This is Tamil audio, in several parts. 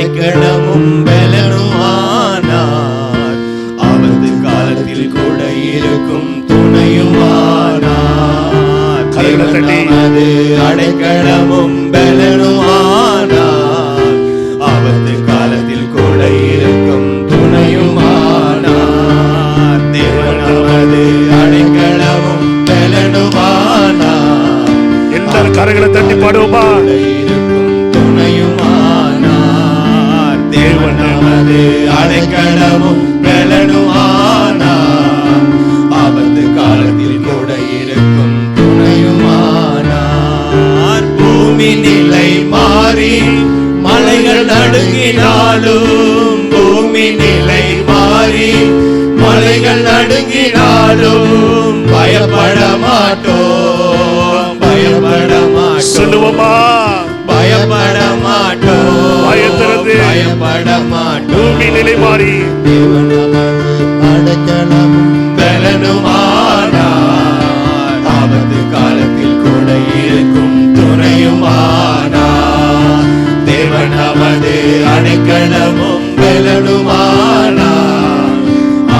அடைக்கலமும் பலனுமானார். ஆபத்து காலத்தில் கூட இருக்கும் துணையுமானார். நமது அடைக்கலமும் பலனுமானார். ஆபத்து காலத்தில் கூட இருக்கும் துணையுமானார். தேவன் நமது அடைக்கலமும் பலனுமானார். எல்லாரும் கரங்களை தட்டி பாடுவோமா? இருக்கும் துணையுமானார். தேவன் நமது அடைக்கலமும் பலனுமானார். ஆபத்து காலத்தில் கூட இருக்கும் துணையுமானார். பூமி நிலை மாறி மலைகள் நடுங்கினாலும், பூமி நிலை மாறி மலைகள் நடுங்கினாலும் பயப்பட மாட்டோம், பயப்பட மாட்டோம். சொல்லுவோமா? பயப்பட மாட்டோம், பயப்பட மாட்டோம். பூமி நிலை மாறி தேவன் அடைக்கலமும் பலனுமானார். ஆபத்து காலத்தில் கூட இருக்கும் துணையுமானார். தேவன் நமது அடைக்கலமும் பலனுமானார்.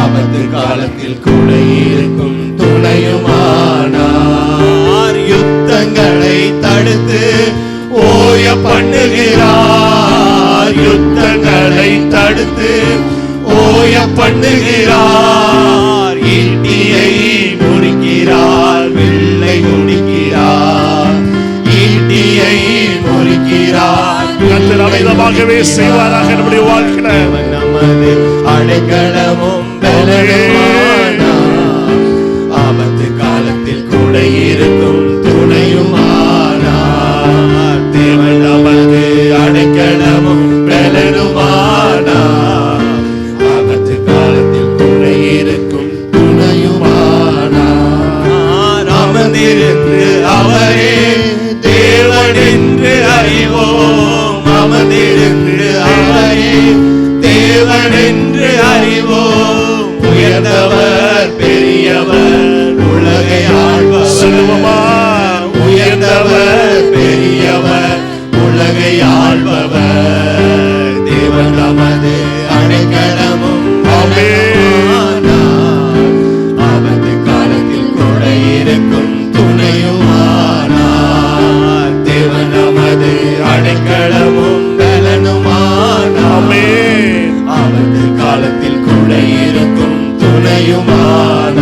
ஆபத்து காலத்தில் கூட இருக்கும் துணையுமானார். யுத்தங்களை தடுத்து ஓய பண்ணுகிறார். யுத்தங்களை தடுத்து ஓய பண்ணுகிறார். ஈட்டியை முறிக்கிறார், வில்லை முடிக்கிறார். ஈட்டியை முறிக்கிறார், கர்த்தர் அமிதமாகவே செய்வாராக நம்முடைய வாழ்க்கையில. நமது அடைக்கலமும் பலனுமானார். ஆபத்து காலத்தில் கூட இருக்கும் துணையுமானார். தேவன் நமது அடைக்கலமும் பலனுமானார். ஆபத்து காலத்தில் கூட இருக்கும் துணையுமானார். அமர்ந்திருந்து அவரே தேவன் என்று அறிவோம். அமர்ந்திருந்து அவரே தேவன் என்று அறிவோம். உயர்ந்தவர் பெரியவர் உலகை ஆள்பவர். உயர்ந்தவர் பெரியவர் உலகை ஆள்பவர். தேவன் நமது அடைக்கலமும் பலனுமானார். ஆபத்து காலத்தில் கூட இருக்கும் துணையுமானார். தேவன் நமது அடைக்கலமும் பலனுமானார். ஆபத்து காலத்தில் கூட இருக்கும் துணையுமானார்.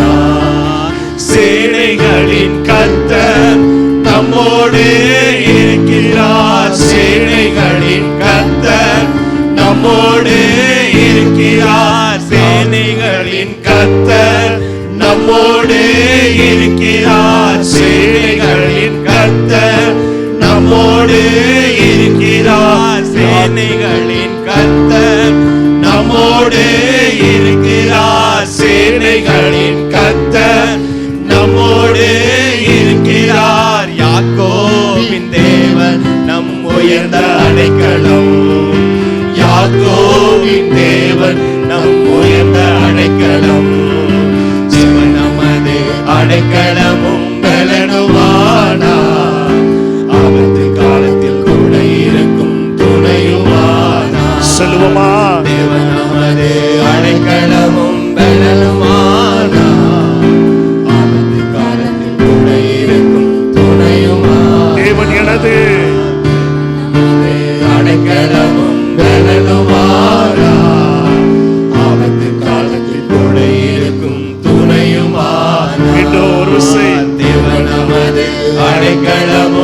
சேனைகளின் கர்த்தர் நம்மோடு இருக்கிறார். சேனைகளின் கர்த்தர் நம்மோடு இருக்கிறார். சேனைகளின் கர்த்தர் நம்மோடு இருக்கிறார். சேனைகளின் கர்த்தர் நம்மோடு இருக்கிறார். சேனைகளின் கர்த்தர் நம்மோடு இருக்கிறார். சேனைகளின் கர்த்தர் நம்மோடு இருக்கிறார். யாக்கோபின் தேவன் நம் உயர்ந்த அடைக்கலம். யாக்கோபின் தேவன் நம் உயர்ந்த அடைக்கலம். சிவன் நமது அடைக்கலமும் பலனுமானார். ஆபத்து காலத்தில் கூட இருக்கும் துணையுமானார். சொல்லுவோமா? தேவன் நமது அடைக்கலமும் பலனுமானார். ஆபத்து காலத்தில் கூட இருக்கும் துணையுமானார். தேவன் எனது அடைக்கலமும் பலனுமானார். ஆபத்து காலத்தில் கூட இருக்கும் துணையுமானார். இன்னொரு தேவன் நமது அடைக்கலமும்